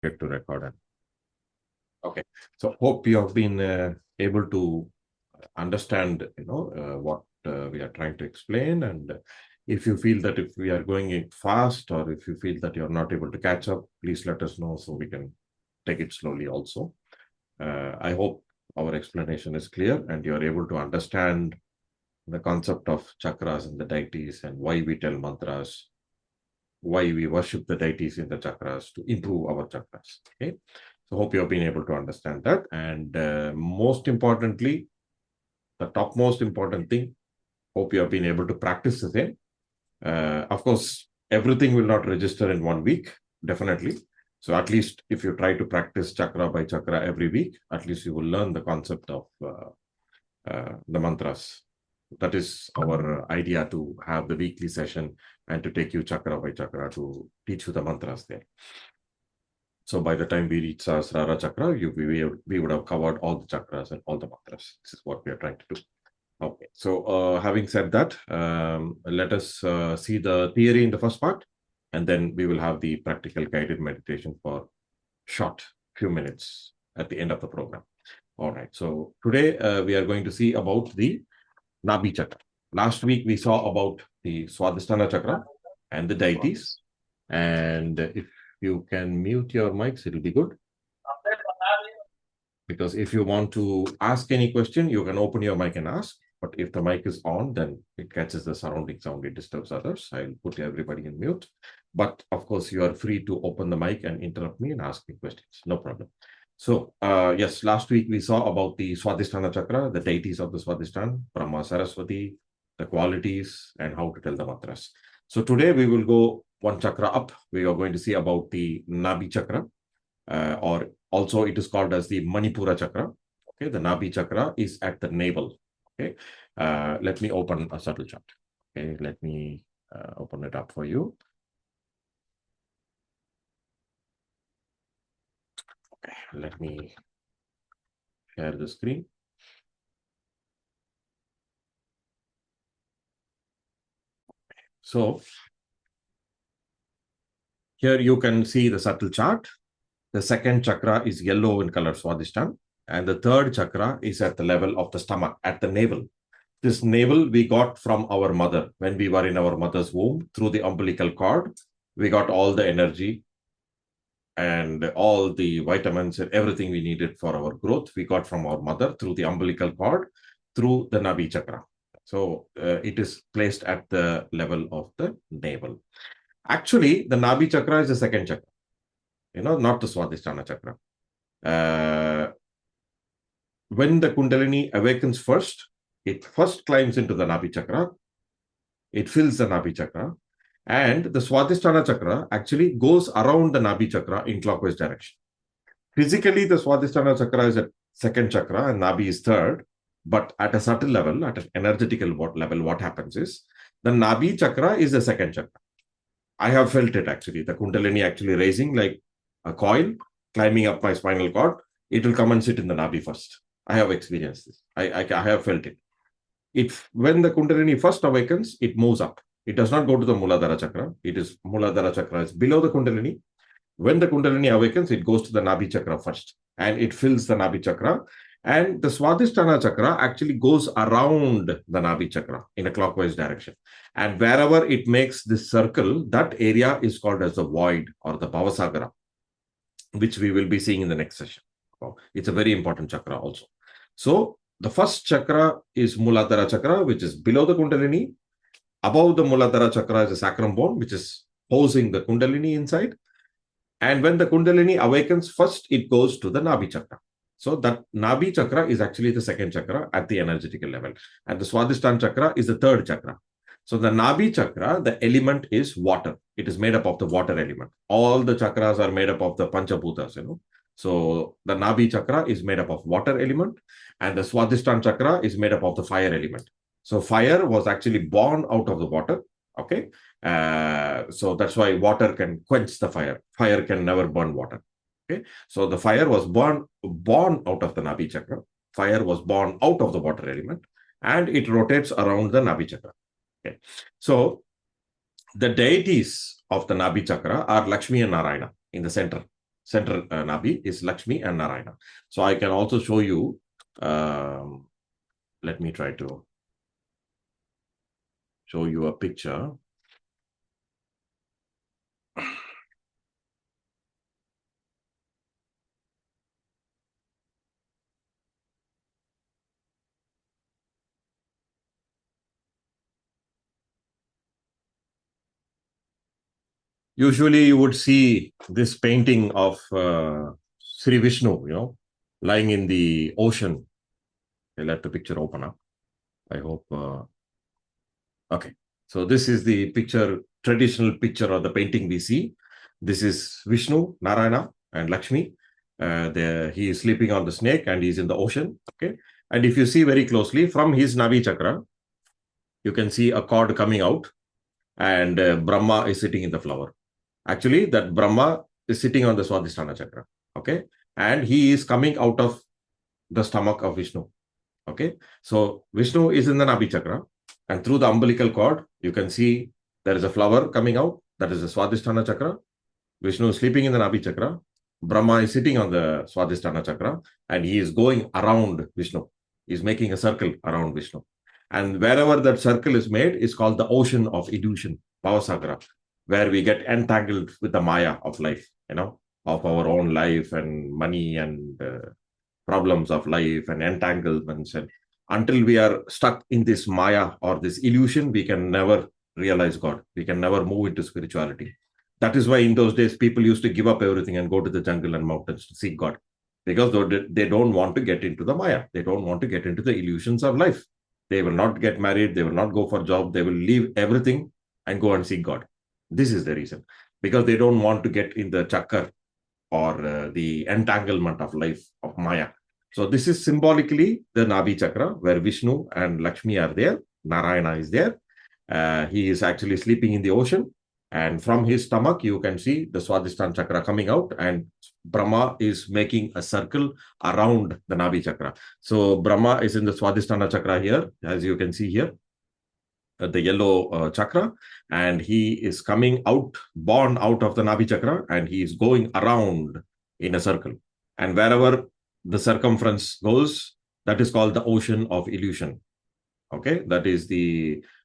get to record it. Okay, so hope you have been able to understand, what we are trying to explain. And if you feel that if we are going it fast, or if you feel that you're not able to catch up, please let us know so we can take it slowly also. I hope our explanation is clear and you're able to understand the concept of chakras and the deities and why we tell mantras, why we worship the deities in the chakras to improve our chakras. Okay, so hope you have been able to understand that. And most importantly, the topmost important thing, hope you have been able to practice the same. Of course, everything will not register in 1 week, definitely. So at least if you try to practice chakra by chakra every week, at least you will learn the concept of the mantras. That is our idea, to have the weekly session and to take you chakra by chakra to teach you the mantras there. So by the time we reach Sahasrara chakra, we would have covered all the chakras and all the mantras. This is what we are trying to do. Okay, so having said that, let us see the theory in the first part, and then we will have the practical guided meditation for short few minutes at the end of the program. All right, so today we are going to see about the Nabhi chakra. Last week we saw about the Swadhisthana chakra and the deities. And if you can mute your mics, it'll be good. Because if you want to ask any question, you can open your mic and ask. But if the mic is on, then it catches the surrounding sound, it disturbs others. I'll put everybody in mute. But of course, you are free to open the mic and interrupt me and ask me questions. No problem. So, yes, last week we saw about the Swadhisthana chakra, the deities of the Swadhisthana, Brahma, Saraswati, the qualities, and how to tell the mantras. So today we will go one chakra up. We are going to see about the Nabhi chakra, or also it is called as the Manipura chakra. Okay, the Nabhi chakra is at the navel. Okay, let me open a subtle chart. Okay, let me open it up for you. Okay, let me share the screen. So here you can see the subtle chart. The second chakra is yellow in color, Swadhisthana, and the third chakra is at the level of the stomach, at the navel. This navel we got from our mother when we were in our mother's womb through the umbilical cord. We got all the energy and all the vitamins and everything we needed for our growth. We got from our mother through the umbilical cord, through the Nabhi chakra. So it is placed at the level of the navel. Actually, the Nabhi chakra is the second chakra, not the Swadhisthana chakra. When the Kundalini awakens first, it first climbs into the Nabhi chakra. It fills the Nabhi chakra. And the Swadhisthana chakra actually goes around the Nabhi chakra in clockwise direction. Physically, the Swadhisthana chakra is at second chakra and Nabhi is third. But at a subtle level, at an energetical level, what happens is the Nabhi chakra is the second chakra. I have felt it actually. The Kundalini actually raising like a coil, climbing up my spinal cord. It will come and sit in the Nabhi first. I have experienced this. I have felt it. When the Kundalini first awakens, it moves up. It does not go to the Muladhara chakra. Muladhara chakra is below the Kundalini. When the Kundalini awakens, it goes to the Nabhi chakra first, and it fills the Nabhi chakra. And the Swadhisthana chakra actually goes around the Nabhi chakra in a clockwise direction. And wherever it makes this circle, that area is called as the void or the Bhavasagara, which we will be seeing in the next session. It's a very important chakra also. So the first chakra is Muladhara chakra, which is below the Kundalini. Above the Muladhara chakra is the sacrum bone, which is housing the Kundalini inside. And when the Kundalini awakens, first it goes to the Nabhi chakra. So that Nabhi chakra is actually the second chakra at the energetical level. And the Swadhisthana chakra is the third chakra. So the Nabhi chakra, the element is water. It is made up of the water element. All the chakras are made up of the Panchabhutas, So the Nabhi chakra is made up of water element, and the Swadhisthana chakra is made up of the fire element. So fire was actually born out of the water. Okay. So that's why water can quench the fire. Fire can never burn water. Okay. So the fire was born out of the Nabhi chakra. Fire was born out of the water element, and it rotates around the Nabhi chakra. Okay. So the deities of the Nabhi chakra are Lakshmi and Narayana in the center. center Nabhi is Lakshmi and Narayana. So I can also show you. Let me try to show you a picture. Usually you would see this painting of Sri Vishnu, lying in the ocean. I'll let the picture open up. I hope. Okay. So this is the picture, traditional picture of the painting we see. This is Vishnu, Narayana, and Lakshmi. He is sleeping on the snake and he's in the ocean. Okay. And if you see very closely from his Nabhi Chakra, you can see a cord coming out, and Brahma is sitting in the flower. Actually, that Brahma is sitting on the Swadhisthana Chakra. Okay. And he is coming out of the stomach of Vishnu. Okay. So Vishnu is in the Nabhi Chakra, and through the umbilical cord, you can see there is a flower coming out. That is the Swadhisthana Chakra. Vishnu is sleeping in the Nabhi Chakra. Brahma is sitting on the Swadhisthana Chakra, and he is going around Vishnu. He is making a circle around Vishnu. And wherever that circle is made is called the ocean of illusion, Bhavasagra, where we get entangled with the Maya of life, of our own life and money and problems of life and entanglements. And until we are stuck in this Maya or this illusion, we can never realize God. We can never move into spirituality. That is why in those days, people used to give up everything and go to the jungle and mountains to seek God, because they don't want to get into the Maya. They don't want to get into the illusions of life. They will not get married. They will not go for job. They will leave everything and go and seek God. This is the reason, because they don't want to get in the Chakra or the entanglement of life of Maya. So this is symbolically the Nabhi Chakra, where Vishnu and Lakshmi are there. Narayana is there. He is actually sleeping in the ocean. And from his stomach, you can see the Swadhisthana Chakra coming out, and Brahma is making a circle around the Nabhi Chakra. So Brahma is in the Swadhisthana Chakra here, as you can see here, the yellow chakra, and he is coming out, born out of the Nabhi Chakra, and he is going around in a circle. And wherever the circumference goes, that is called the ocean of illusion. Okay, that is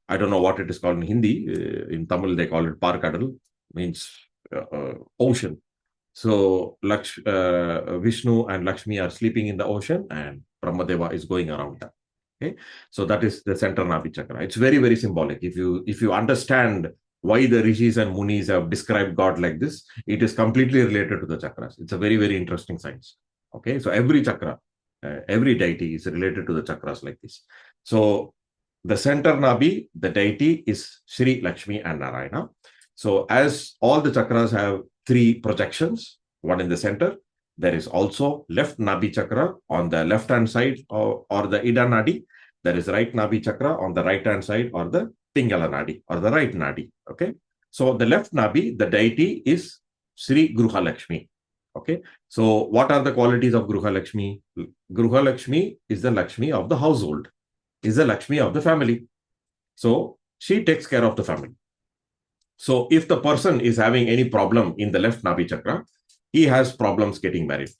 I don't know what it is called in Hindi. In Tamil, they call it Parkadal, means ocean. So Vishnu and Lakshmi are sleeping in the ocean, and Brahmadeva is going around that. Okay, so that is the center Nabhi Chakra. It's very, very symbolic. If you understand why the rishis and munis have described God like this, it is completely related to the chakras. It's a very, very interesting science. Okay, so every chakra, every deity is related to the chakras like this. So the center Nabhi, the deity is Sri Lakshmi and Narayana. So as all the chakras have three projections, one in the center, there is also left Nabhi Chakra on the left-hand side or the Ida Nadi. There is right Nabhi Chakra on the right-hand side, or the Pingala Nadi, or the right Nadi. Okay. So the left Nabhi, the deity is Sri Gruha Lakshmi. Okay. So what are the qualities of Gruha Lakshmi? Gruha Lakshmi is the Lakshmi of the household, is the Lakshmi of the family. So she takes care of the family. So if the person is having any problem in the left Nabhi Chakra, he has problems getting married.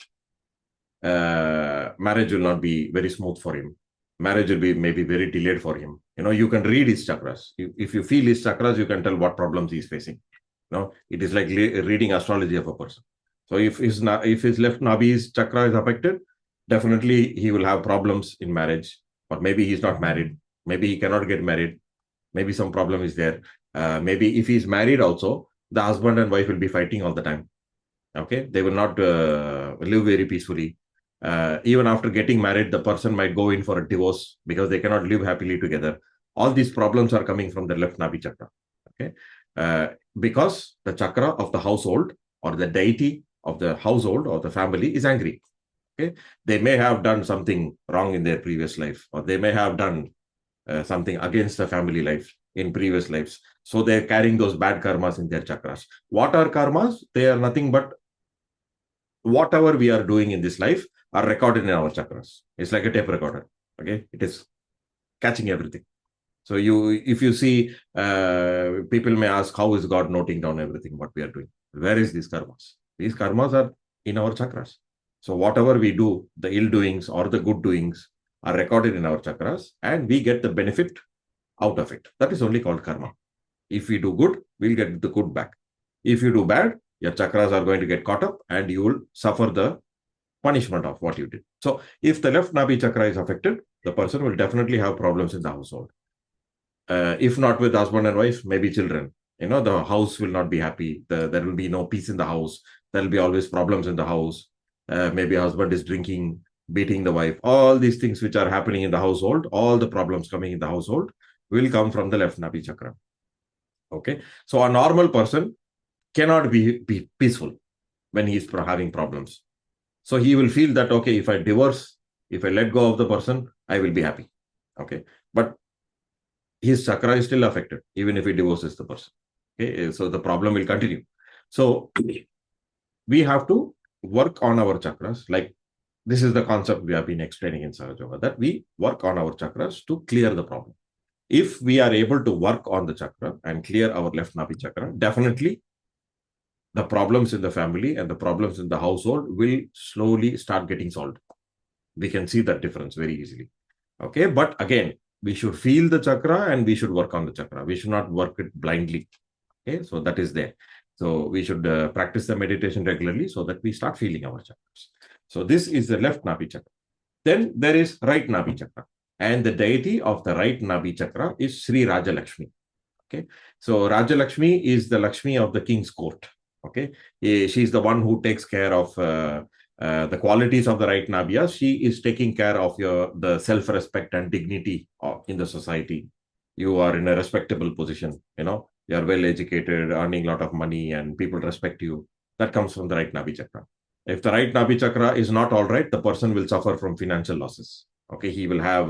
Marriage will not be very smooth for him. Marriage will be maybe very delayed for him. You can read his chakras. If you feel his chakras, you can tell what problems he's facing. It is like reading astrology of a person. So if his left Nabhi's chakra is affected, definitely he will have problems in marriage, or maybe he's not married. Maybe he cannot get married. Maybe some problem is there. Maybe if he's married also, the husband and wife will be fighting all the time. Okay, they will not live very peacefully. Even after getting married, the person might go in for a divorce because they cannot live happily together. All these problems are coming from the left Nabhi Chakra. Okay, because the chakra of the household, or the deity of the household or the family, is angry. Okay, they may have done something wrong in their previous life, or they may have done something against the family life in previous lives. So they're carrying those bad karmas in their chakras. What are karmas? They are nothing but whatever we are doing in this life are recorded in our chakras. It's like a tape recorder. Okay, it is catching everything. So if you see, people may ask, how is God noting down everything what we are doing? Where is these karmas? These karmas are in our chakras. So whatever we do, the ill doings or the good doings are recorded in our chakras, and we get the benefit out of it. That is only called karma. If we do good, we'll get the good back. If you do bad, your chakras are going to get caught up and you will suffer the punishment of what you did. So if the left Nabhi chakra is affected, the person will definitely have problems in the household. If not with husband and wife, maybe children. The house will not be happy. There will be no peace in the house. There will be always problems in the house. Maybe husband is drinking, beating the wife. All these things which are happening in the household, all the problems coming in the household will come from the left Nabhi chakra. Okay. So a normal person cannot be peaceful when he is having problems. So he will feel that, okay, if I divorce, if I let go of the person, I will be happy. Okay. But his chakra is still affected, even if he divorces the person. Okay. So the problem will continue. So we have to work on our chakras. Like, this is the concept we have been explaining in Sahaja, that we work on our chakras to clear the problem. If we are able to work on the chakra and clear our left Nabhi chakra, definitely the problems in the family and the problems in the household will slowly start getting solved. We can see that difference very easily. Okay. But again, we should feel the chakra and we should work on the chakra. We should not work it blindly. Okay. So that is there. So we should practice the meditation regularly so that we start feeling our chakras. So this is the left Nabhi chakra. Then there is right Nabhi chakra. And the deity of the right Nabhi chakra is Sri Raja Lakshmi. Okay. So Raja Lakshmi is the Lakshmi of the king's court. Okay. She is the one who takes care of the qualities of the right Nabhiya. She is taking care of the self-respect and dignity in the society. You are in a respectable position, you are well educated, earning a lot of money, and people respect you. That comes from the right Nabhi chakra. If the right Nabhi chakra is not all right, the person will suffer from financial losses. Okay, he will have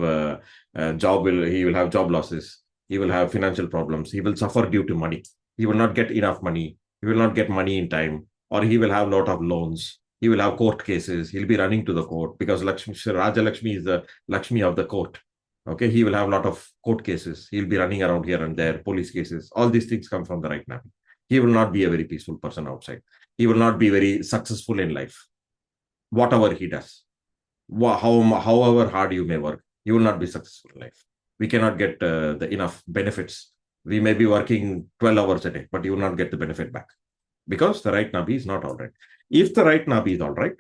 he will have job losses. He will have financial problems. He will suffer due to money. He will not get enough money. He will not get money in time, or he will have a lot of loans. He will have court cases. He'll be running to the court because Raja Lakshmi is the Lakshmi of the court. Okay, he will have a lot of court cases. He'll be running around here and there, police cases. All these things come from the right Nabhi. He will not be a very peaceful person outside. He will not be very successful in life. Whatever he does, however hard you may work, you will not be successful in life. We cannot get the enough benefits. We may be working 12 hours a day, but you will not get the benefit back because the right Nabhi is not all right. If the right Nabhi is all right,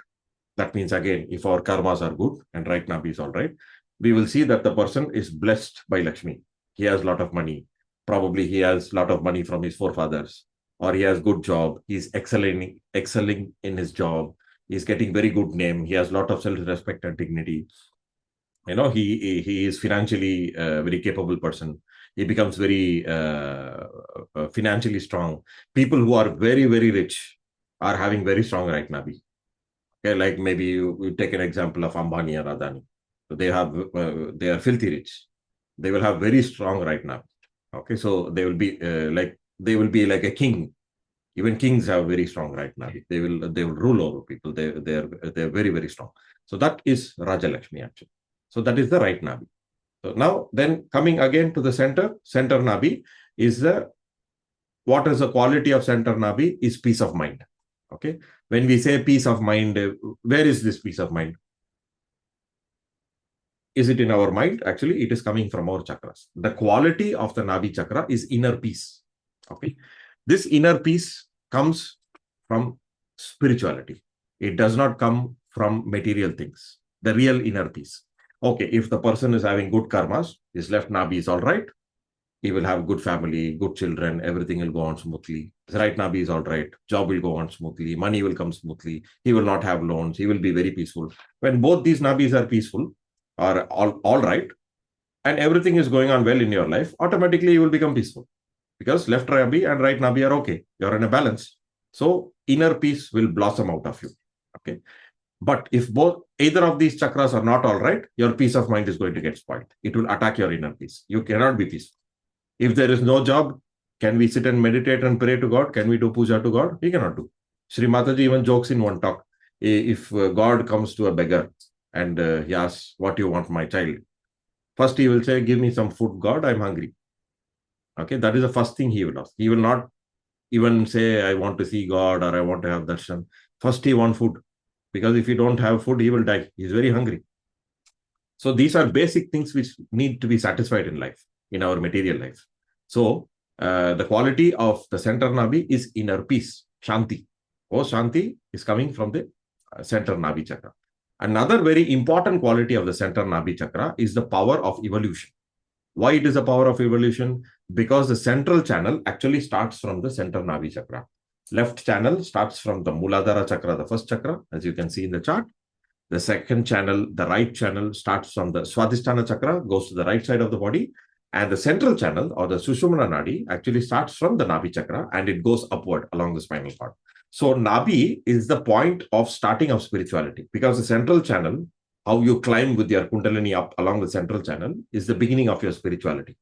that means, again, if our karmas are good and right Nabhi is all right, we will see that the person is blessed by Lakshmi. He has a lot of money. Probably he has a lot of money from his forefathers, or he has good job. He's excelling in his job. He's getting very good name. He has a lot of self-respect and dignity. He is financially very capable person. He becomes very financially strong. People who are very, very rich are having very strong right Nabhi. Okay, like maybe you take an example of Ambani or Adani. So they are filthy rich. They will have very strong right Nabhi. Okay, so they will be like a king. Even kings have very strong right Nabhi. They will rule over people. They're very, very strong. So that is Raja Lakshmi actually. So that is the right Nabhi. So now then coming again to the center Nabhi is what is the quality of center Nabhi is peace of mind. Okay. When we say peace of mind, where is this peace of mind? Is it in our mind? Actually, it is coming from our chakras. The quality of the Nabhi chakra is inner peace. Okay. This inner peace comes from spirituality. It does not come from material things. The real inner peace. Okay, if the person is having good karmas, his left Nabhi is all right. He will have good family, good children, everything will go on smoothly. His right Nabhi is all right. Job will go on smoothly. Money will come smoothly. He will not have loans. He will be very peaceful. When both these Nabhis are peaceful, are all right, and everything is going on well in your life, automatically you will become peaceful. Because left Nabhi and right Nabhi are okay. You're in a balance. So inner peace will blossom out of you. Okay. But if either of these chakras are not all right, your peace of mind is going to get spoiled. It will attack your inner peace. You cannot be peaceful. If there is no job, can we sit and meditate and pray to God? Can we do puja to God? We cannot do. Sri Mataji even jokes in one talk. If God comes to a beggar and he asks, what do you want, my child? First he will say, give me some food, God, I'm hungry. Okay, that is the first thing he will ask. He will not even say, I want to see God or I want to have darshan. First he wants food. because if you don't have food, he will die. He's very hungry. So these are basic things which need to be satisfied in life, in our material life. So the quality of the center Nabhi is inner peace, Shanti. Oh, Shanti is coming from the center Nabhi chakra. Another very important quality of the center Nabhi chakra is the power of evolution. Why it is the power of evolution? Because the central channel actually starts from the center Nabhi chakra. Left channel starts from the Muladhara chakra, the first chakra, as you can see in the chart. The second channel, the right channel, starts from the Swadhisthana chakra, goes to the right side of the body. And the central channel, or the Sushumna Nadi, actually starts from the Nabhi chakra and it goes upward along the spinal cord. So Nabhi is the point of starting of spirituality, because the central channel, how you climb with your Kundalini up along the central channel, is the beginning of your spirituality.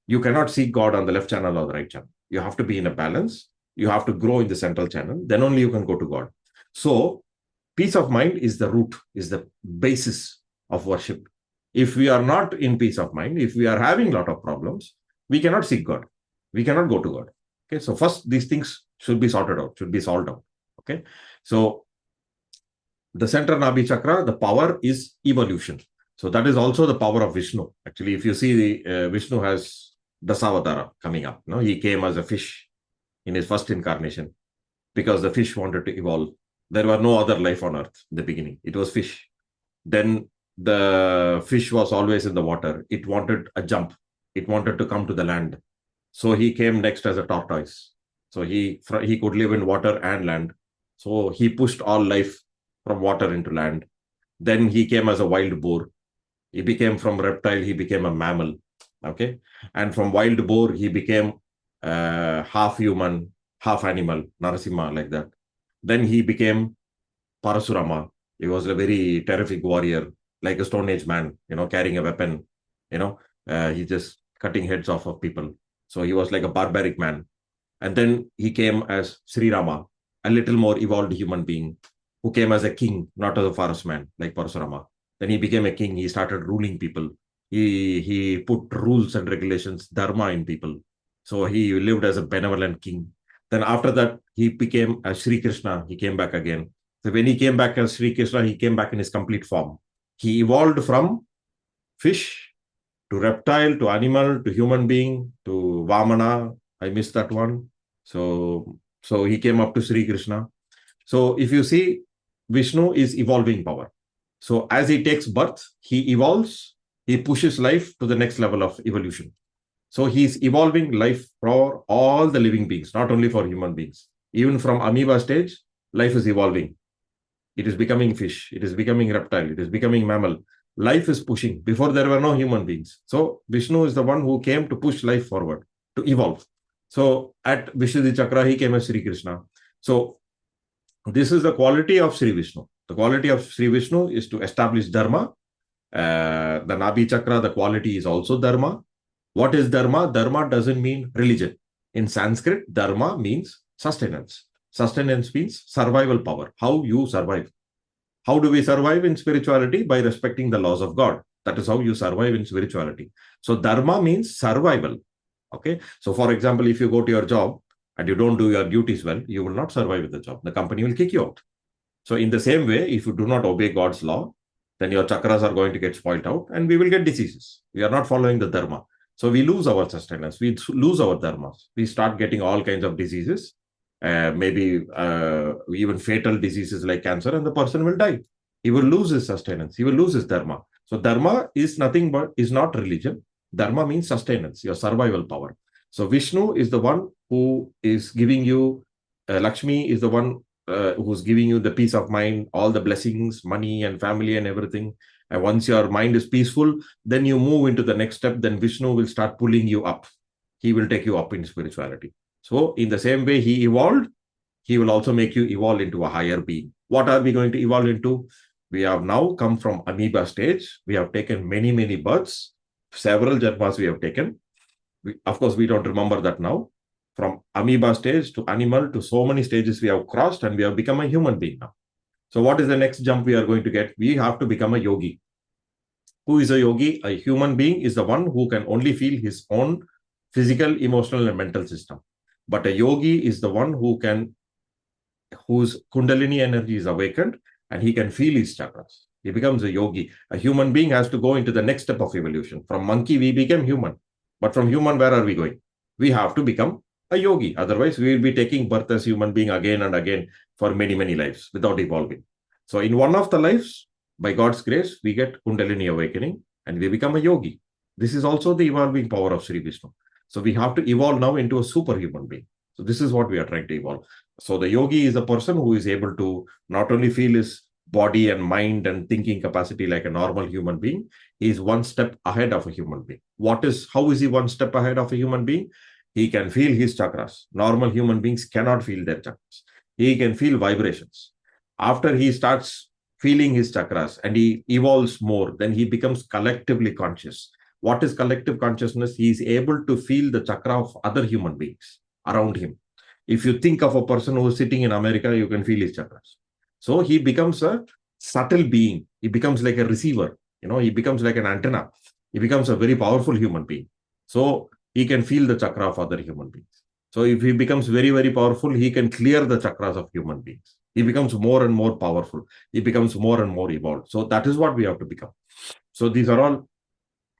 You cannot seek God on the left channel or the right channel. You have to be in a balance. You have to grow in the central channel. Then only you can go to God. So peace of mind is the root, is the basis of worship. If we are not in peace of mind, if we are having a lot of problems, we cannot seek God. We cannot go to God. Okay. So first, these things should be sorted out, should be solved out. Okay. So the center Nabhi chakra, the power is evolution. So that is also the power of Vishnu. Actually, if you see, Vishnu has Dasavatara coming up. No? He came as a fish in his first incarnation because the fish wanted to evolve. There were no other life on earth in the beginning. It was fish. Then the fish was always in the water. It wanted a jump. It wanted to come to the land. So he came next as a tortoise. So he could live in water and land. So he pushed all life from water into land. Then he came as a wild boar. He became from reptile, he became a mammal. Okay. And from wild boar, he became half human, half animal, Narasimha, like that. Then he became Parasurama. He was a very terrific warrior, like a Stone Age man, carrying a weapon, he just cutting heads off of people. So he was like a barbaric man. And then he came as Sri Rama, a little more evolved human being who came as a king, not as a forest man like Parasurama. Then he became a king. He started ruling people. He put rules and regulations, dharma in people. So he lived as a benevolent king. Then after that, he became a Sri Krishna. He came back again. So when he came back as Sri Krishna, he came back in his complete form. He evolved from fish to reptile to animal to human being to Vamana. I missed that one. So he came up to Sri Krishna. So if you see, Vishnu is evolving power. So as he takes birth, he evolves, he pushes life to the next level of evolution. So he's evolving life for all the living beings, not only for human beings. Even from amoeba stage, life is evolving. It is becoming fish, it is becoming reptile, it is becoming mammal. Life is pushing. Before there were no human beings. So Vishnu is the one who came to push life forward, to evolve. So at Vishuddhi Chakra, he came as Sri Krishna. So this is the quality of Sri Vishnu. The quality of Sri Vishnu is to establish Dharma. The Nabhi Chakra, the quality is also Dharma. What is Dharma? Dharma doesn't mean religion. In Sanskrit, Dharma means sustenance. Sustenance means survival power. How you survive. How do we survive in spirituality? By respecting the laws of God. That is how you survive in spirituality. So Dharma means survival. Okay. So for example, if you go to your job and you don't do your duties well, you will not survive with the job. The company will kick you out. So in the same way, if you do not obey God's law, then your chakras are going to get spoiled out and we will get diseases. We are not following the Dharma. So we lose our sustenance. We lose our dharmas. We start getting all kinds of diseases, maybe even fatal diseases like cancer, and the person will die. He will lose his sustenance. He will lose his dharma. So dharma is nothing but, is not religion. Dharma means sustenance, your survival power. So Vishnu is the one who is giving you, Lakshmi is the one who's giving you the peace of mind, all the blessings, money and family and everything. And once your mind is peaceful, then you move into the next step. Then Vishnu will start pulling you up. He will take you up in spirituality. So in the same way he evolved, he will also make you evolve into a higher being. What are we going to evolve into? We have now come from amoeba stage. We have taken many, many births. Several janmas we have taken. Of course, we don't remember that now. From amoeba stage to animal to so many stages we have crossed and we have become a human being now. So what is the next jump we are going to get? We have to become a yogi. Who is a yogi? A human being is the one who can only feel his own physical, emotional, and mental system. But a yogi is the one whose Kundalini energy is awakened and he can feel his chakras. He becomes a yogi. A human being has to go into the next step of evolution. From monkey, we became human. But from human, where are we going? We have to become a yogi. Otherwise, we will be taking birth as human being again and again for many, many lives without evolving. So in one of the lives, by God's grace, we get Kundalini awakening and we become a yogi. This is also the evolving power of Sri Vishnu. So we have to evolve now into a superhuman being. So this is what we are trying to evolve. So the yogi is a person who is able to not only feel his body and mind and thinking capacity like a normal human being, he is one step ahead of a human being. How is he one step ahead of a human being? He can feel his chakras. Normal human beings cannot feel their chakras. He can feel vibrations. After he starts feeling his chakras and he evolves more, then he becomes collectively conscious. What is collective consciousness? He is able to feel the chakra of other human beings around him. If you think of a person who is sitting in America, you can feel his chakras. So he becomes a subtle being. He becomes like a receiver. He becomes like an antenna. He becomes a very powerful human being. So he can feel the chakra of other human beings. So if he becomes very, very powerful, he can clear the chakras of human beings. He becomes more and more powerful. He becomes more and more evolved. So that is what we have to become. So these are all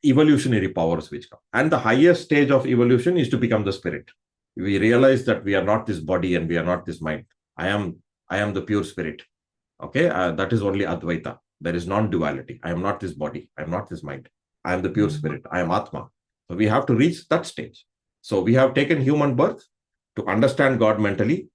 evolutionary powers which come. And the highest stage of evolution is to become the spirit. We realize that we are not this body and we are not this mind. I am the pure spirit. Okay, that is only Advaita. There is non-duality. I am not this body. I am not this mind. I am the pure spirit. I am Atma. So we have to reach that stage. So we have taken human birth to understand God mentally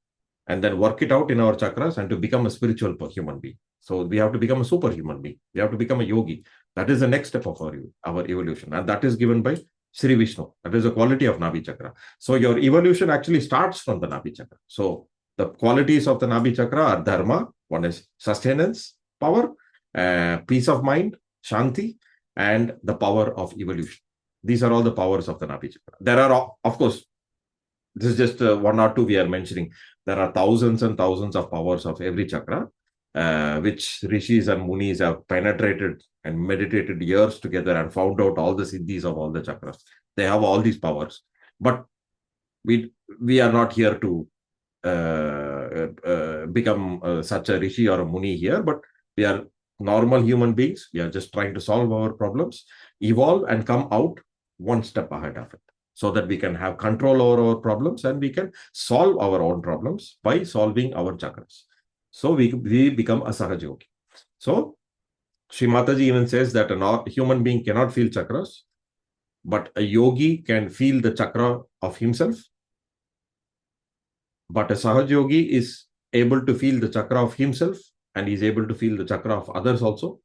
and then work it out in our chakras and to become a spiritual human being. So we have to become a superhuman being. We have to become a yogi. That is the next step of our evolution. And that is given by Sri Vishnu. That is the quality of Nabhi Chakra. So your evolution actually starts from the Nabhi Chakra. So the qualities of the Nabhi Chakra are dharma. One is sustenance, power, peace of mind, shanti, and the power of evolution. These are all the powers of the Nabhi Chakra. There are, of course, this is just one or two we are mentioning. There are thousands and thousands of powers of every chakra, which rishis and munis have penetrated and meditated years together and found out all the siddhis of all the chakras. They have all these powers. But we are not here to become such a rishi or a muni here, but we are normal human beings. We are just trying to solve our problems, evolve, and come out one step ahead of it so that we can have control over our problems and we can solve our own problems by solving our chakras. So we become a Sahaja yogi. So Sri Mataji even says that a human being cannot feel chakras, but a yogi can feel the chakra of himself. But a Sahaja yogi is able to feel the chakra of himself and he's able to feel the chakra of others also.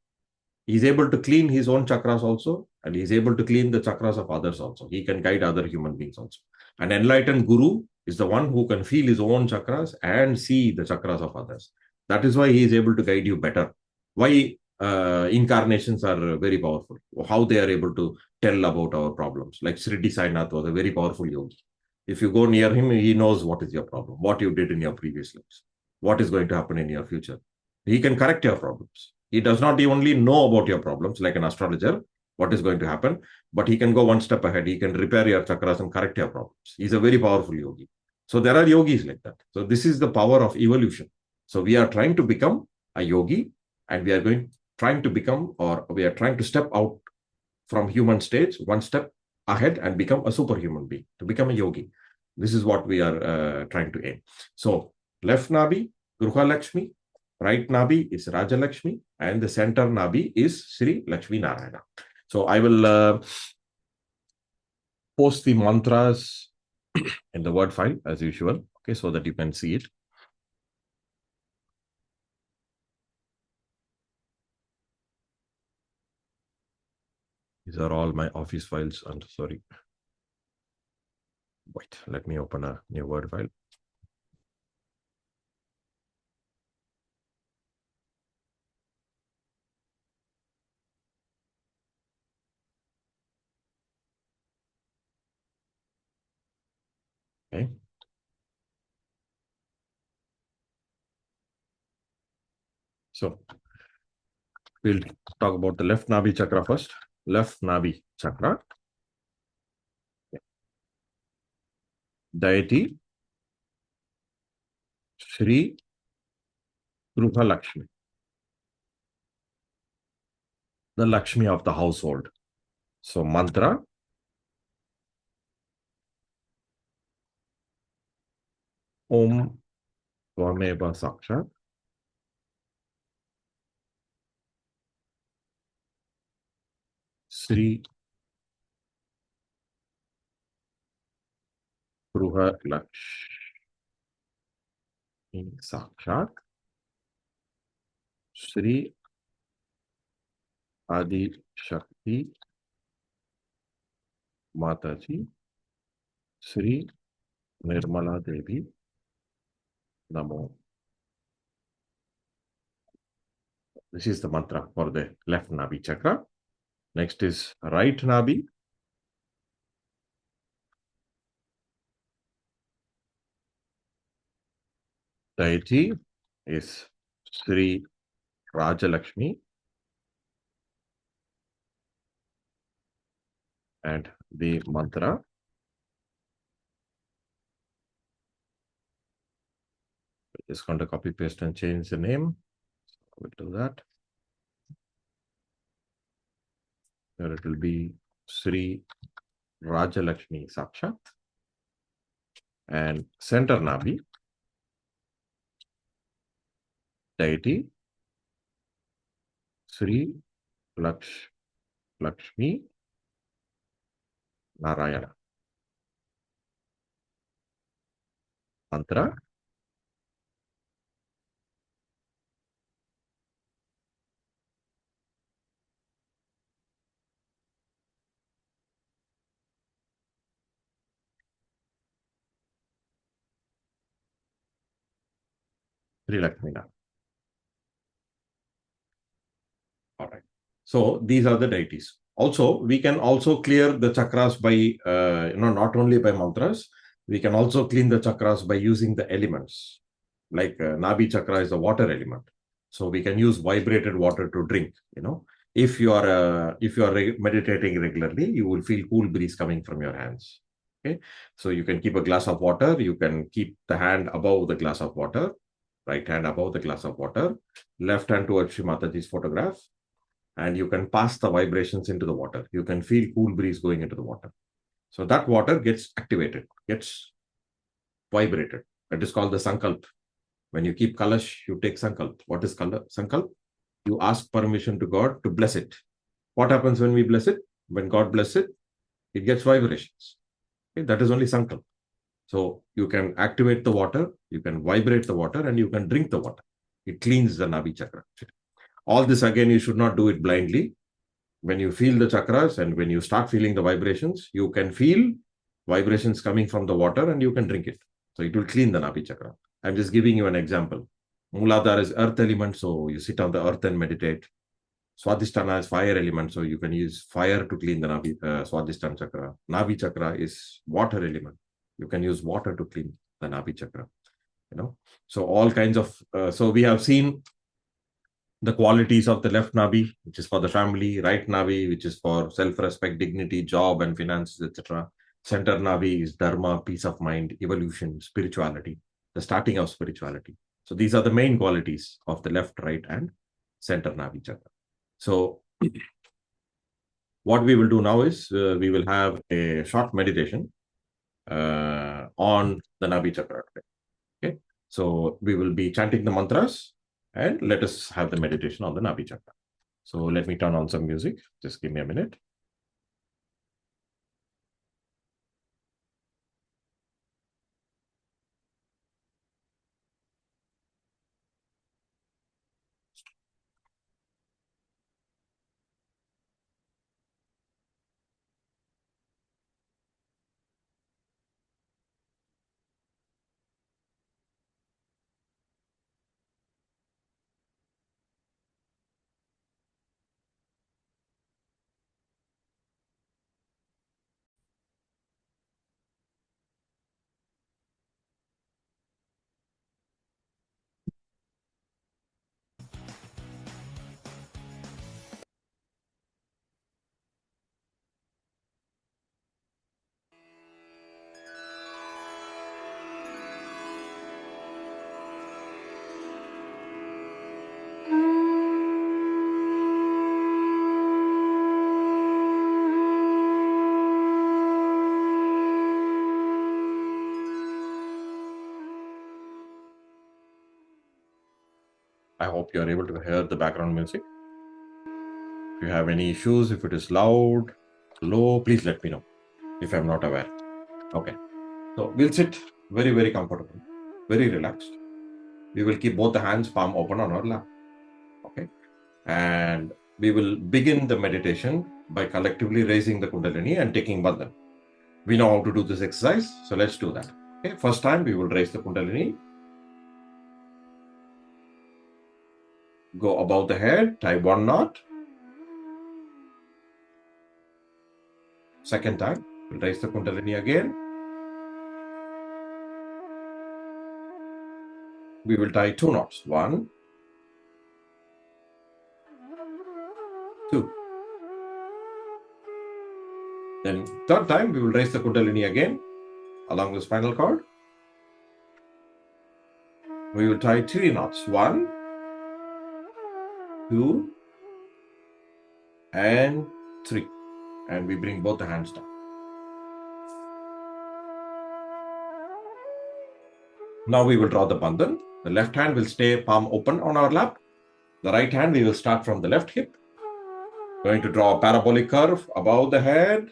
He's able to clean his own chakras also, and he's able to clean the chakras of others also. He can guide other human beings also. An enlightened guru is the one who can feel his own chakras and see the chakras of others. That is why he is able to guide you better. Why incarnations are very powerful. How they are able to tell about our problems. Like Sri Sainath was a very powerful yogi. If you go near him, he knows what is your problem, what you did in your previous lives, what is going to happen in your future. He can correct your problems. He does not only know about your problems like an astrologer, what is going to happen, but he can go one step ahead. He can repair your chakras and correct your problems. He's a very powerful yogi. So there are yogis like that. So this is the power of evolution. So we are trying to become a yogi and we are trying to become, or we are trying to step out from human stage, one step ahead and become a superhuman being, to become a yogi. This is what we are trying to aim. So left Nabhi, Gruha Lakshmi, right Nabhi is Raja Lakshmi, and the center Nabhi is Sri Lakshmi Narayana. So I will post the mantras in the word file as usual, okay, so that you can see it. These are all my office files. I'm sorry. Wait, let me open a new word file. Okay. So we'll talk about the left Nabhi chakra first. Left Nabhi chakra. Deity Sri Gruha Lakshmi. the Lakshmi of the household. So mantra, Om Tvameva Sakshat Sri Gruha Lakshmi Sakshat Sri Adi Shakti Mataji Sri Nirmala Devi Namo. This is the mantra for the left Nabhi chakra. Next is right Nabhi. Deity is Sri Rajalakshmi, and the mantra is going to copy paste and change the name. We'll do that. There it will be Sri Rajalakshmi Sakshat, and center Nabhi deity Sri Lakshmi Narayana. Mantra Sri Lakshmi Narayana. All right. So these are the deities. Also, we can also clear the chakras by, not only by mantras, we can also clean the chakras by using the elements. Like Nabhi chakra is a water element. So we can use vibrated water to drink, if you are meditating regularly, you will feel cool breeze coming from your hands. Okay. So you can keep a glass of water, you can keep the hand above the glass of water, right hand above the glass of water, left hand towards Shri Mataji's photograph, and you can pass the vibrations into the water. You can feel cool breeze going into the water. So that water gets activated, gets vibrated. That is called the sankalp. When you keep kalash, you take sankalp. What is sankalp? You ask permission to God to bless it. What happens when we bless it? When God bless it, it gets vibrations. Okay? That is only sankalp. So you can activate the water, you can vibrate the water, and you can drink the water. It cleans the Nabhi chakra. All this again, you should not do it blindly. When you feel the chakras and when you start feeling the vibrations, you can feel vibrations coming from the water and you can drink it. So it will clean the Nabhi chakra. I'm just giving you an example. Muladhara is earth element, so you sit on the earth and meditate. Swadhisthana is fire element, so you can use fire to clean the Swadhisthana chakra. Nabhi chakra is water element. You can use water to clean the Nabhi chakra. So all kinds of. So we have seen the qualities of the left Nabhi, which is for the family, right Nabhi, which is for self-respect, dignity, job, and finances, etc. Center Nabhi is dharma, peace of mind, evolution, spirituality, the starting of spirituality. So these are the main qualities of the left, right, and center Nabhi chakra. So what we will do now is we will have a short meditation on the Nabhi chakra. Okay. So we will be chanting the mantras and let us have the meditation on the Nabhi chakra. So let me turn on some music. Just give me a minute. hope you are able to hear the background music. If you have any issues, if it is loud, low, please let me know if I'm not aware. Okay. So we'll sit very, very comfortable, very relaxed. We will keep both the hands palm open on our lap. Okay. And we will begin the meditation by collectively raising the Kundalini and taking Bandhan. We know how to do this exercise, so let's do that. Okay. First time we will raise the Kundalini. Go above the head, tie one knot. Second time, we'll raise the Kundalini again. We will tie two knots. 1, 2. Then third time, we will raise the Kundalini again along the spinal cord. We will tie 3 knots. 1, 2, and 3. And we bring both the hands down. Now we will draw the bandhan. The left hand will stay palm open on our lap. The right hand, we will start from the left hip. Going to draw a parabolic curve above the head,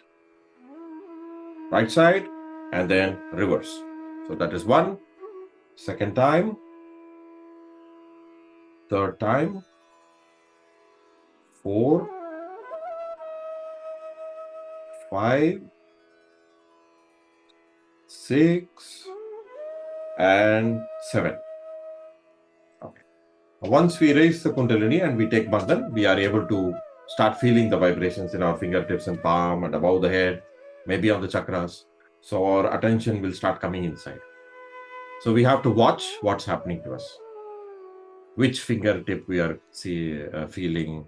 right side, and then reverse. So that is 1. Second time. Third time. 4, 5, 6, and 7. Okay. Once we raise the Kundalini and we take bandhan, we are able to start feeling the vibrations in our fingertips and palm and above the head, maybe on the chakras. So our attention will start coming inside. So we have to watch what's happening to us. Which fingertip we are feeling.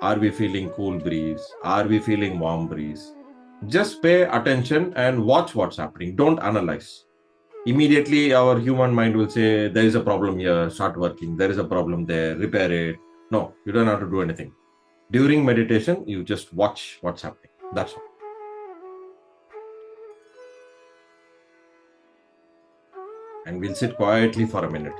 Are we feeling cool breeze? Are we feeling warm breeze? Just pay attention and watch what's happening. Don't analyze. Immediately our human mind will say, there is a problem here, start working. There is a problem there, repair it. No, you don't have to do anything. During meditation, you just watch what's happening. That's all. And we'll sit quietly for a minute.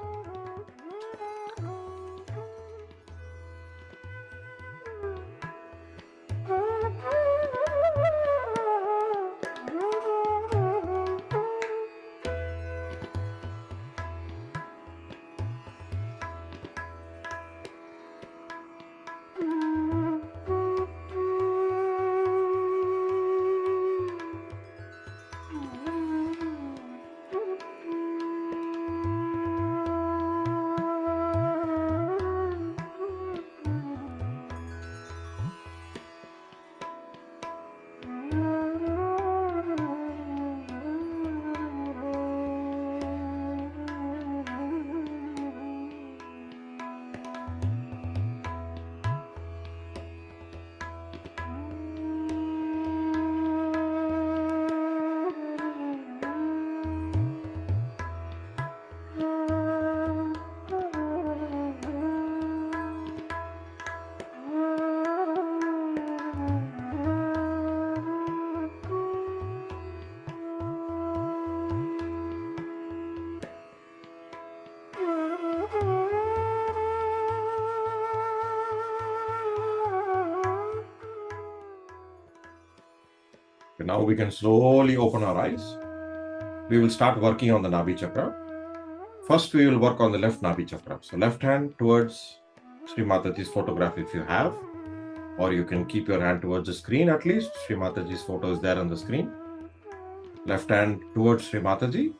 Now we can slowly open our eyes. We will start working on the Nabhi Chakra. First, we will work on the left Nabhi Chakra. So left hand towards Sri Mataji's photograph if you have, or you can keep your hand towards the screen at least. Sri Mataji's photo is there on the screen. Left hand towards Sri Mataji.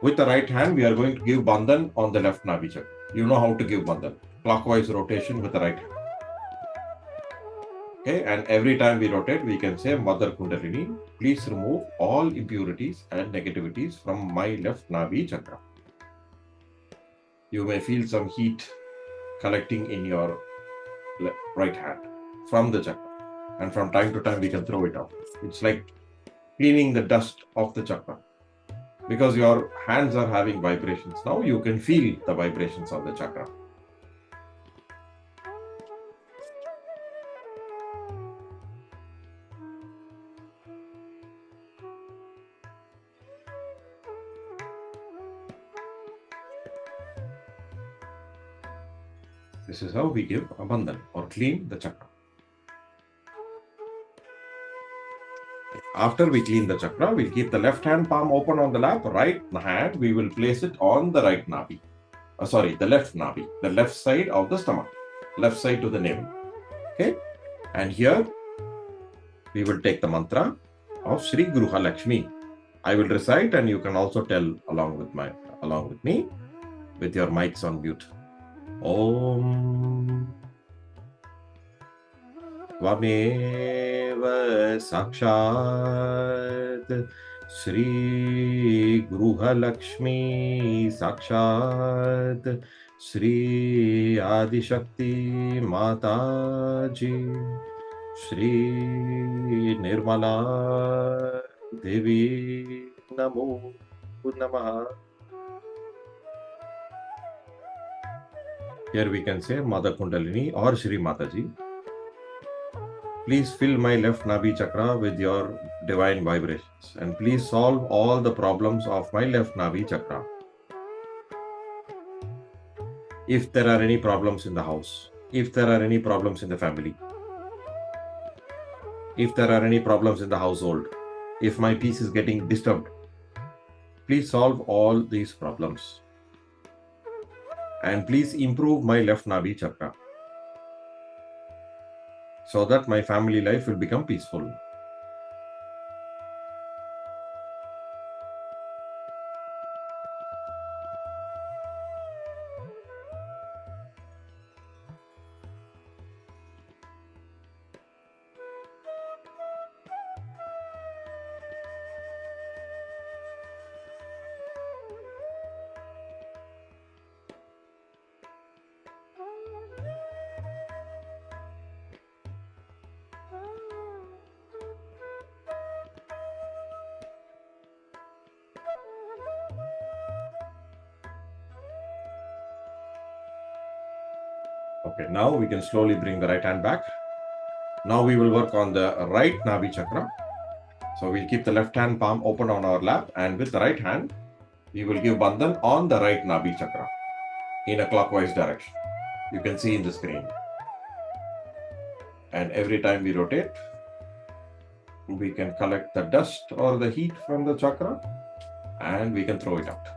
With the right hand, we are going to give bandhan on the left Nabhi Chakra. You know how to give bandhan. Clockwise rotation with the right hand. Okay, and every time we rotate, we can say, Mother Kundalini, please remove all impurities and negativities from my left Nabhi Chakra. You may feel some heat collecting in your right hand from the chakra. And from time to time, we can throw it out. It's like cleaning the dust off the chakra. Because your hands are having vibrations now, you can feel the vibrations of the chakra. This is how we give a bandhan or clean the chakra. After we clean the chakra, we'll keep the left hand palm open on the lap. Right hand, we will place it on the right Nabhi. The left Nabhi, the left side of the stomach, left side to the navel. Okay? And here, we will take the mantra of Sri Gruha Lakshmi. I will recite and you can also tell along with me with your mics on mute. Om Tvameva Sakshat Sri Gruha Lakshmi Sakshat Sri Adishakti Mataji Shri Nirmala Devi Namo Namaha. Here we can say Mother Kundalini or Shri Mataji. Please fill my left Nabhi chakra with your divine vibrations and please solve all the problems of my left Nabhi chakra. If there are any problems in the house, if there are any problems in the family, if there are any problems in the household, if my peace is getting disturbed, please solve all these problems. And please improve my left Nabhi chakra so that my family life will become peaceful. Okay, now we can slowly bring the right hand back. Now we will work on the right Nabhi chakra. So we'll keep the left hand palm open on our lap and with the right hand, we will give bandhan on the right Nabhi chakra in a clockwise direction. You can see in the screen. And every time we rotate, we can collect the dust or the heat from the chakra and we can throw it out.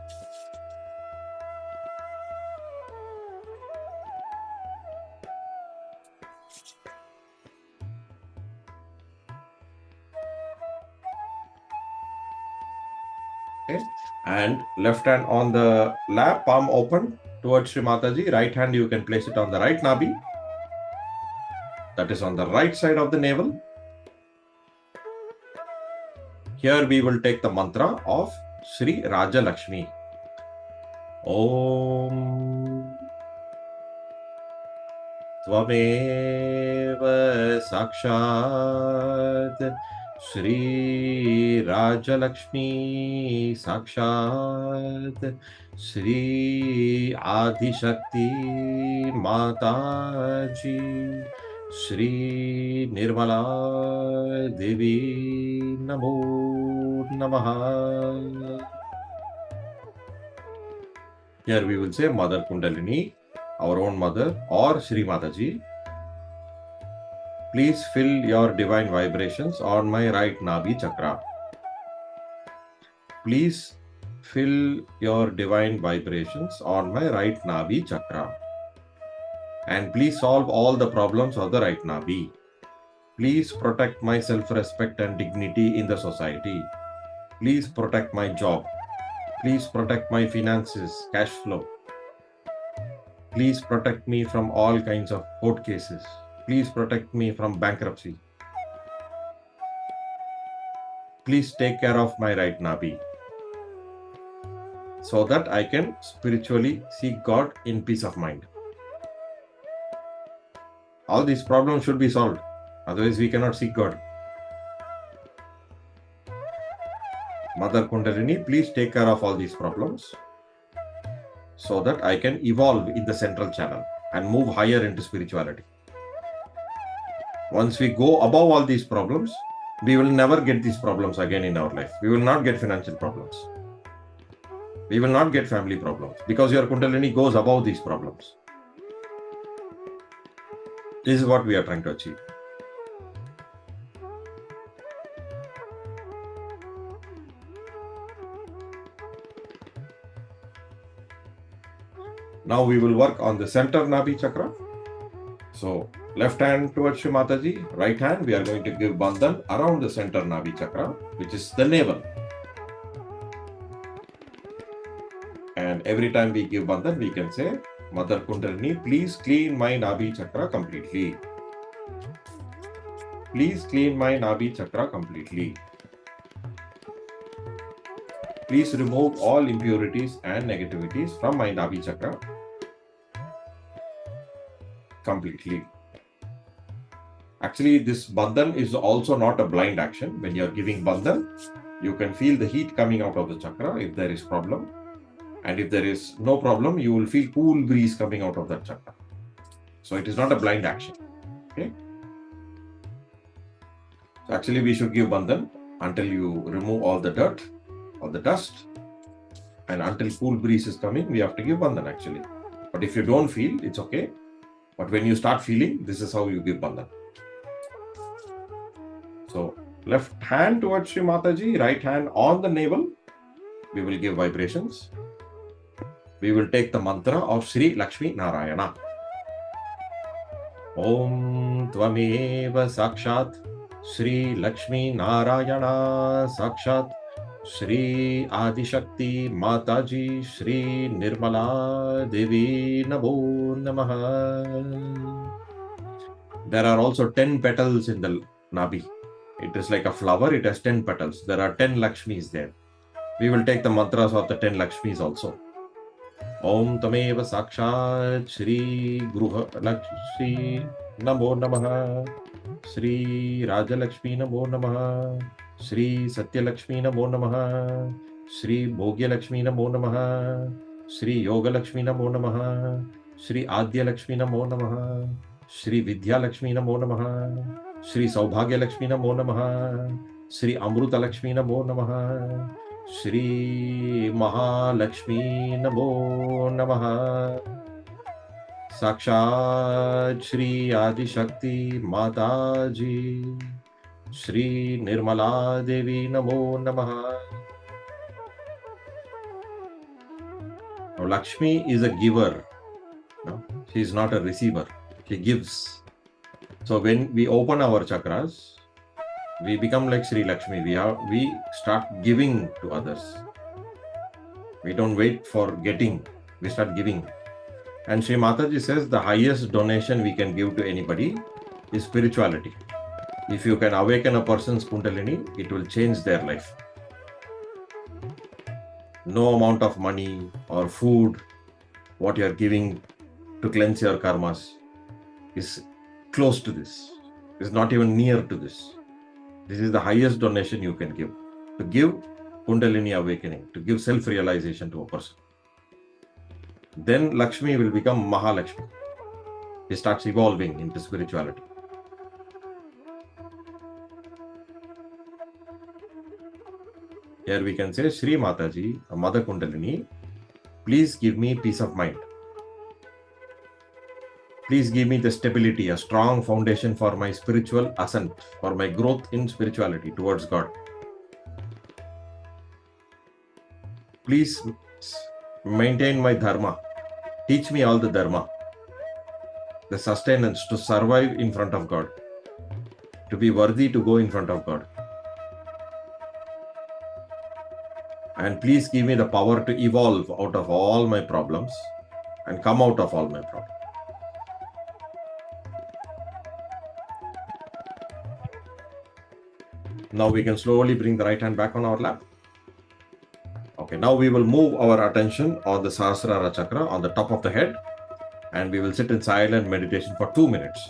Okay. And left hand on the lap, palm open towards Sri Mataji. Right hand, you can place it on the right Nabhi. That is on the right side of the navel. Here we will take the mantra of Sri Raja Lakshmi. Om Tvameva Sakshat Shri Raja Lakshmi Sakshat Shri Adishakti Mataji Shri Nirmala Devi Namo Namaha. Here we will say Mother Kundalini, our own mother, or Shri Mataji. Please fill your divine vibrations on my right Nabhi chakra. Please fill your divine vibrations on my right Nabhi chakra. And please solve all the problems of the right Nabhi. Please protect my self-respect and dignity in the society. Please protect my job. Please protect my finances, cash flow. Please protect me from all kinds of court cases. Please protect me from bankruptcy. Please take care of my right Nabhi so that I can spiritually seek God in peace of mind. All these problems should be solved. Otherwise, we cannot seek God. Mother Kundalini, please take care of all these problems so that I can evolve in the central channel and move higher into spirituality. Once we go above all these problems, we will never get these problems again in our life. We will not get financial problems. We will not get family problems because your Kundalini goes above these problems. This is what we are trying to achieve. Now we will work on the center Nabhi chakra. So left hand towards Shri Mataji, right hand we are going to give bandhan around the center Nabhi chakra, which is the navel. And every time we give bandhan, we can say, Mother Kundalini, please clean my Nabhi chakra completely. Please clean my Nabhi chakra completely. Please remove all impurities and negativities from my Nabhi chakra completely. Actually, this bandhan is also not a blind action. When you are giving bandhan, you can feel the heat coming out of the chakra if there is problem. And if there is no problem, you will feel cool breeze coming out of that chakra. So it is not a blind action. Okay. So actually, we should give bandhan until you remove all the dirt, all the dust, and until cool breeze is coming, we have to give bandhan actually. But if you don't feel, it's okay. But when you start feeling, this is how you give bandhan. So left hand towards Shri Mataji, right hand on the navel, we will give vibrations. We will take the mantra of Sri Lakshmi Narayana. Om Tvameva Sakshat Sri Lakshmi Narayana Sakshat Sri Adishakti Mataji Sri Nirmala Devi Namo Namaha. There are also 10 petals in the Nabhi. It is like a flower, it has 10 petals. There are 10 Lakshmis there. We will take the mantras of the 10 Lakshmis also. Om Tameva Sakshat Shri Gruha Lakshmi Namo Namaha Shri Raja Lakshmi Namo Namaha Shri Satya Lakshmi Namo Namaha Shri Bhogya Lakshmi Namo Namaha Shri Yoga Lakshmi Namo Namaha Shri Adya Lakshmi Namo Namaha Shri Vidya Lakshmi Namo Namaha Shri Saubhagya Lakshmi Namo Namaha Shri Amruta Lakshmi Namo Namaha Shri Mahalakshmi Namo Namaha Sakshat Shri Adishakti Mataji Shri Nirmala Devi Namo Namaha. Now, Lakshmi is a giver. No? She is not a receiver. She gives. So when we open our chakras, we become like Sri Lakshmi. We start giving to others. We don't wait for getting. We start giving. And Sri Mataji says the highest donation we can give to anybody is spirituality. If you can awaken a person's Kundalini, it will change their life. No amount of money or food, what you are giving to cleanse your karmas is close to this. Is not even near to this. This is the highest donation you can give. To give Kundalini awakening, to give self-realization to a person. Then Lakshmi will become Mahalakshmi. He starts evolving into spirituality. Here we can say, Sri Mataji, a Mother Kundalini, please give me peace of mind. Please give me the stability, a strong foundation for my spiritual ascent, for my growth in spirituality towards God. Please maintain my dharma. Teach me all the dharma, the sustenance to survive in front of God, to be worthy to go in front of God. And please give me the power to evolve out of all my problems and come out of all my problems. Now we can slowly bring the right hand back on our lap. Okay, now we will move our attention on the Sahasrara chakra on the top of the head, and we will sit in silent meditation for 2 minutes.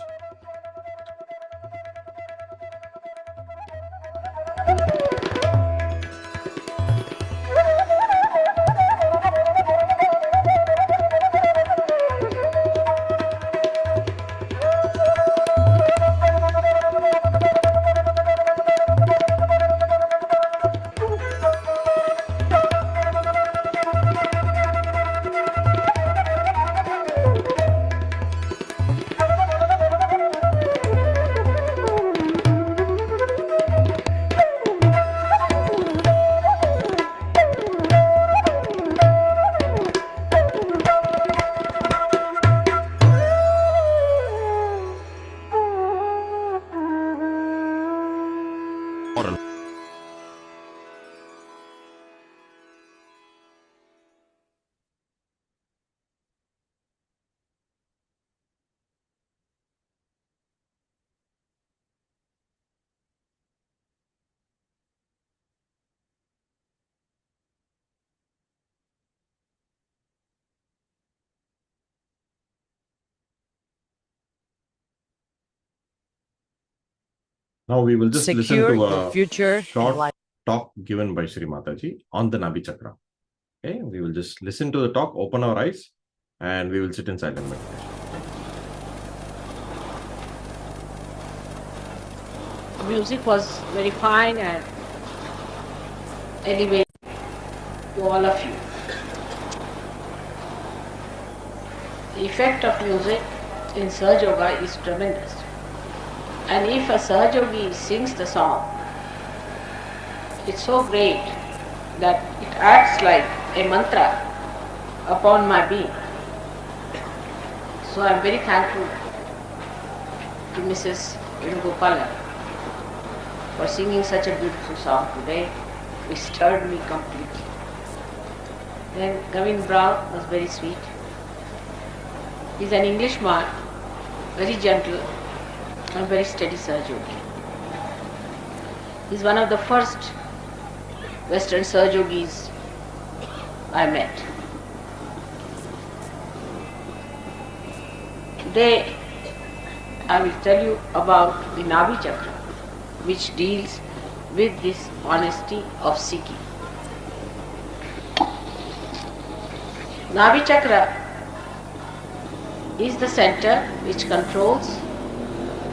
Now we will just listen secure to your a future in short life. talk given by Sri Mataji on the Nabhi Chakra. Okay, we will just listen to the talk, open our eyes, and we will sit in silent meditation. The music was very fine and elevating to all of you. The effect of music in Sahaja Yoga is tremendous. And if a Sahaja Yogi sings the song, it's so great that it acts like a mantra upon my being. So I'm very thankful to Mrs. Venugopalan for singing such a beautiful song today, which stirred me completely. Then Gavin Brown was very sweet. He's an Englishman, very gentle and very steady Sahaja Yogi. He's one of the first Western Sahaja Yogis I met. Today I will tell you about the Nabhi Chakra, which deals with this honesty of seeking. Nabhi Chakra is the center which controls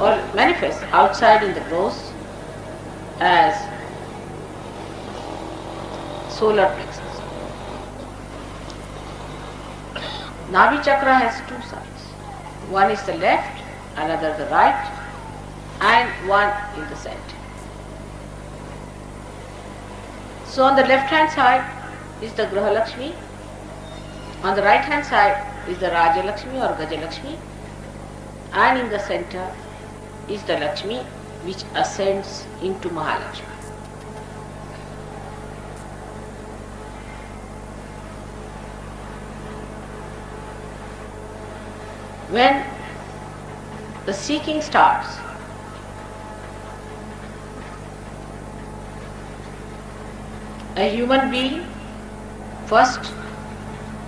or manifests outside in the gross as solar plexus. Nabhi Chakra has two sides. One is the left, another the right, and one in the center. So on the left hand side is the Graha Lakshmi, on the right hand side is the Raja Lakshmi or Gaja Lakshmi, and in the center is the Lakshmi which ascends into Mahalakshmi. When the seeking starts, a human being first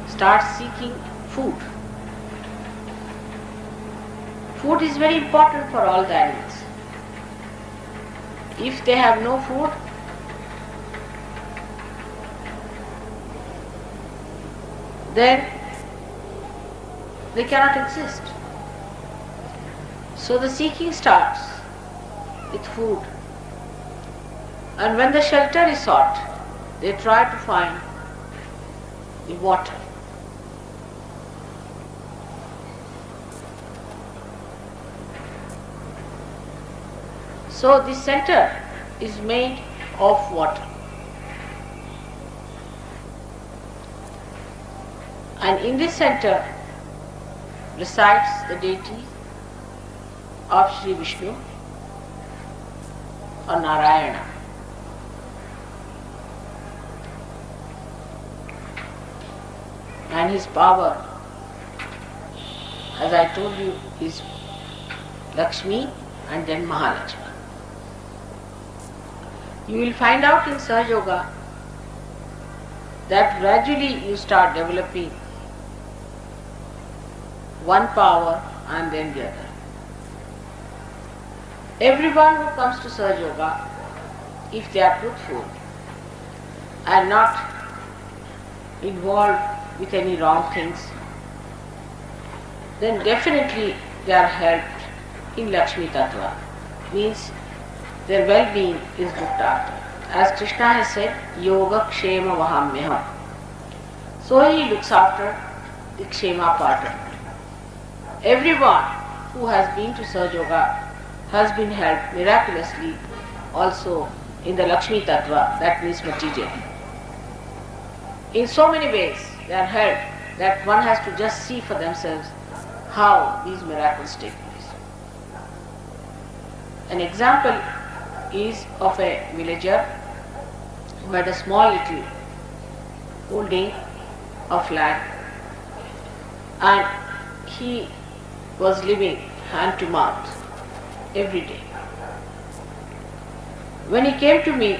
starts seeking food. Food is very important for all the animals. If they have no food, then they cannot exist. So the seeking starts with food. And when the shelter is sought, they try to find the water. So the center is made of water. And in this center resides the deity of Sri Vishnu or Narayana. And his power, as I told you, is Lakshmi and then Mahalakshmi. You will find out in Sahaja Yoga that gradually you start developing one power and then the other. Everyone who comes to Sahaja Yoga, if they are truthful and not involved with any wrong things, then definitely they are helped in Lakshmi Tattva. Means their well-being is looked after. As Krishna has said, Yoga Kshema Vahamyaham. So he looks after the Kshema part of it. Everyone who has been to Sahaja Yoga has been helped miraculously also in the Lakshmi Tattva, that means material. In so many ways they are helped that one has to just see for themselves how these miracles take place. An example is of a villager who had a small little holding of land and he was living hand to mouth every day. When he came to me,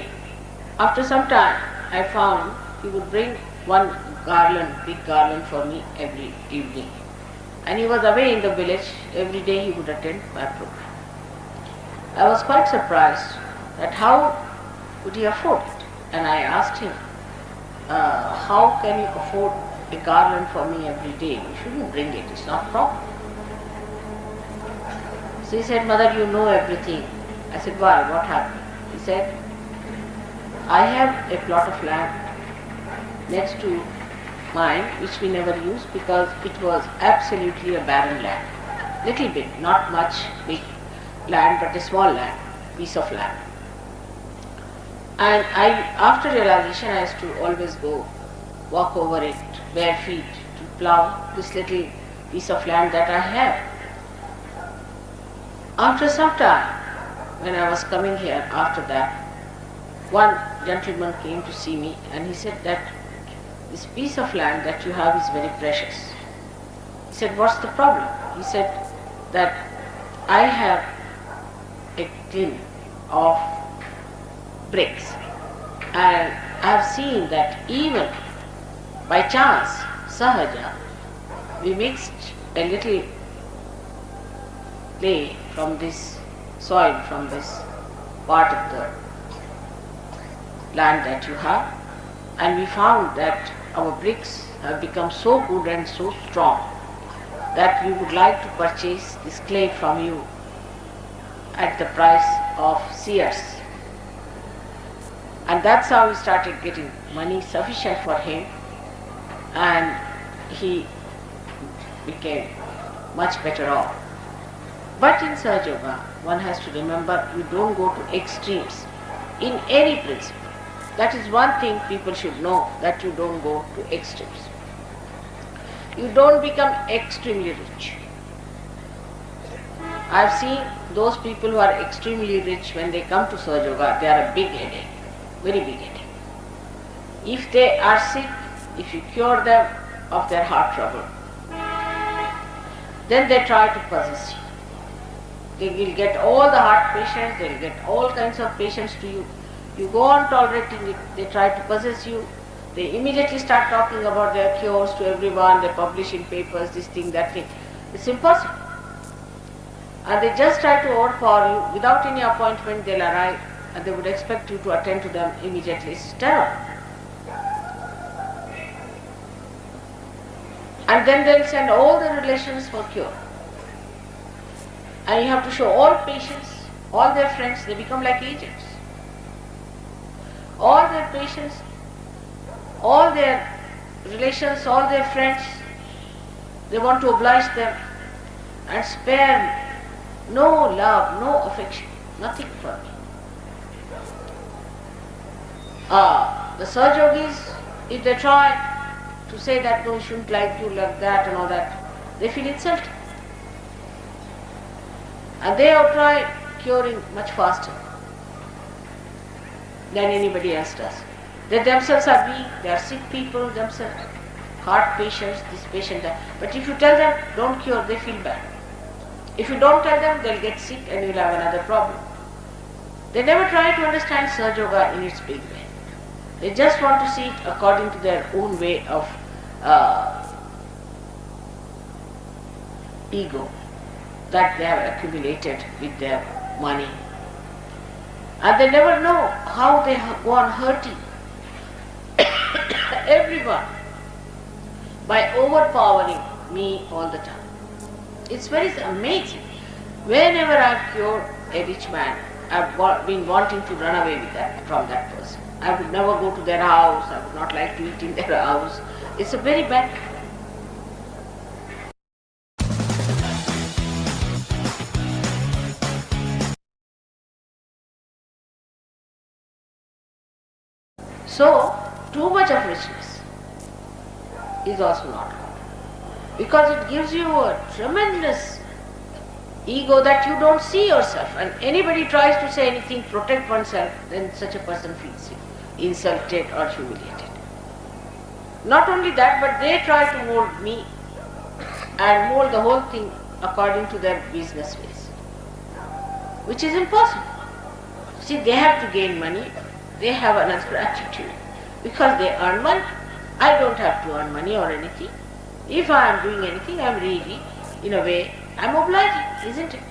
after some time I found he would bring one garland, big garland for me every evening. And he was away in the village, every day he would attend my program. I was quite surprised at how would he afford it. And I asked him, how can you afford a garland for me every day? You shouldn't bring it, it's not proper. So he said, Mother, you know everything. I said, why? What happened? He said, I have a plot of land next to mine which we never used because it was absolutely a barren land. Little bit, not much big land, but a small land, piece of land. And after realization, I used to always go walk over it bare feet to plow this little piece of land that I have. After some time, when I was coming here after that, one gentleman came to see me and he said that this piece of land that you have is very precious. He said, what's the problem? He said that I have a tin of bricks and I have seen that even by chance, Sahaja, we mixed a little clay from this soil, from this part of the land that you have, and we found that our bricks have become so good and so strong that we would like to purchase this clay from you at the price of seers. And that's how we started getting money sufficient for him, and he became much better off. But in Sahaja Yoga, one has to remember you don't go to extremes in any principle. That is one thing people should know, that you don't go to extremes. You don't become extremely rich. I have seen those people who are extremely rich, when they come to Sahaja Yoga, they are a big headache, very big headache. If they are sick, if you cure them of their heart trouble, then they try to possess you. They will get all the heart patients, they will get all kinds of patients to you. You go on tolerating it, they try to possess you. They immediately start talking about their cures to everyone, they publish in papers, this thing, that thing. It's impossible. And they just try to overpower you. Without any appointment, they'll arrive and they would expect you to attend to them immediately. It's terrible. And then they'll send all the relations for cure. And you have to show all patients, all their friends, they become like agents. All their patients, all their relations, all their friends, they want to oblige them and spare no love, no affection, nothing for me. The Sahaja Yogis, if they try to say that no, shouldn't like you, like that and all that, they feel insulted. And they have tried curing much faster than anybody else does. They themselves are weak, they are sick people themselves, heart patients, this patient, that. But if you tell them, don't cure, they feel bad. If you don't tell them, they'll get sick and you'll have another problem. They never try to understand Sahaja Yoga in its big way. They just want to see it according to their own way of ego that they have accumulated with their money. And they never know how they go on hurting everyone by overpowering me all the time. It's very amazing. Whenever I've cured a rich man, I've been wanting to run away with that, from that person. I would never go to their house, I would not like to eat in their house. It's a very bad. So, too much of richness is also not good, because it gives you a tremendous ego that you don't see yourself, and anybody tries to say anything, protect oneself, then such a person feels insulted or humiliated. Not only that, but they try to mold me and mold the whole thing according to their business ways, which is impossible. See, they have to gain money, they have another attitude, because they earn money. I don't have to earn money or anything. If I am doing anything, I am really, in a way, I am obliging, isn't it?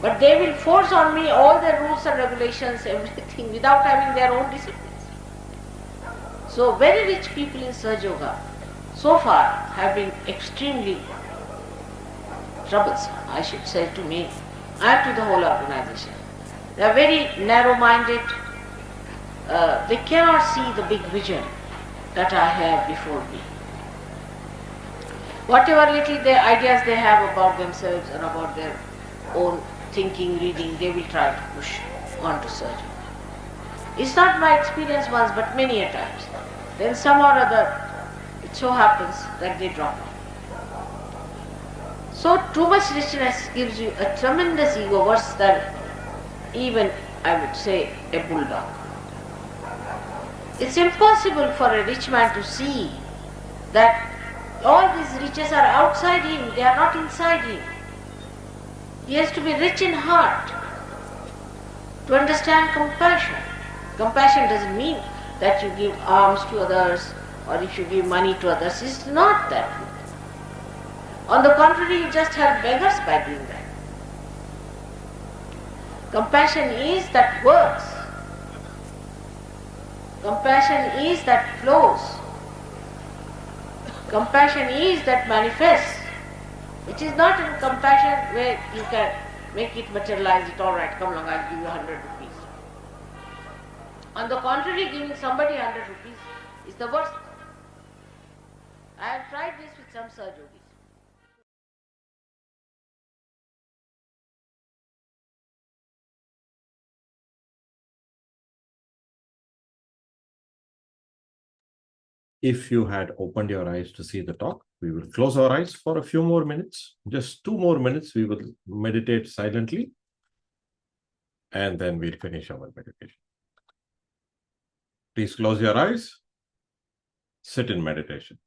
But they will force on me all the rules and regulations, everything, without having their own disciplines. So very rich people in Sahaja Yoga so far have been extremely troublesome, I should say, to me and to the whole organization. They are very narrow-minded. They cannot see the big vision that I have before me. Whatever little ideas they have about themselves and about their own thinking, reading, they will try to push on to surgery. It's not my experience once, but many a times. Then some or other, it so happens that they drop off. So too much richness gives you a tremendous ego, worse than even, I would say, a bulldog. It's impossible for a rich man to see that all these riches are outside him, they are not inside him. He has to be rich in heart to understand compassion. Compassion doesn't mean that you give alms to others or if you give money to others. It's not that. On the contrary, you just help beggars by doing that. Compassion is that works. Compassion is that flows. Compassion is that manifests. It is not in compassion where you can make it materialize it, all right, come along, I'll give you 100 rupees. On the contrary, giving somebody 100 rupees is the worst. I have tried this with some Sahaja Yogis. If you had opened your eyes to see the talk, we will close our eyes for a few more minutes. Just 2 more minutes, we will meditate silently. And then we'll finish our meditation. Please close your eyes. Sit in meditation.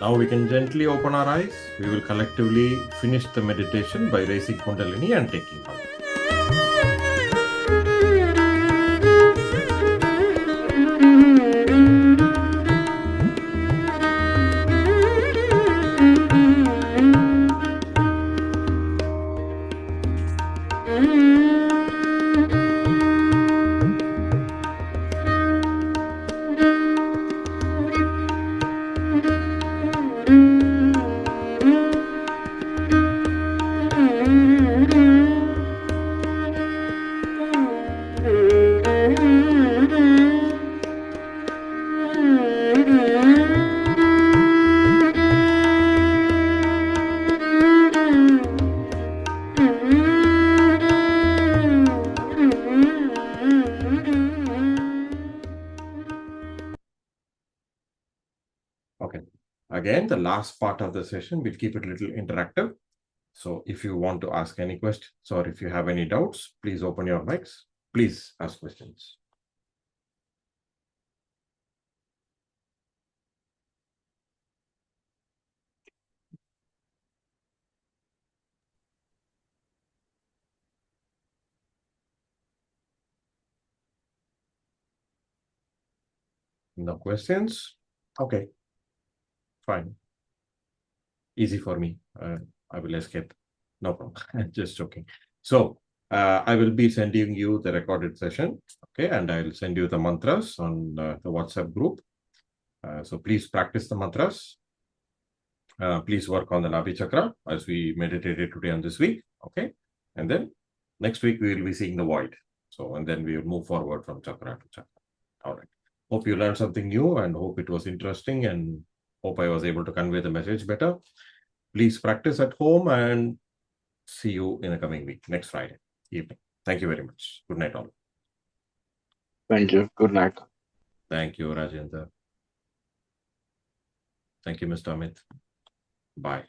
Now we can gently open our eyes. We will collectively finish the meditation by raising Kundalini and taking out. Okay. Again, the last part of the session, we'll keep it a little interactive. So if you want to ask any questions or if you have any doubts, please open your mics. Please ask questions. No questions? Okay, fine. Easy for me. I will escape. No problem. Just joking. So I will be sending you the recorded session. Okay, and I will send you the mantras on the WhatsApp group. So please practice the mantras. Please work on the Nabhi Chakra as we meditated today and this week. Okay, and then next week we will be seeing the void. So and then we will move forward from chakra to chakra. All right. Hope you learned something new and hope it was interesting and hope I was able to convey the message better. Please practice at home and see you in the coming week, next Friday evening. Thank you very much. Good night, all. Thank you. Good night. Thank you, Rajendra. Thank you, Mr. Amit. Bye.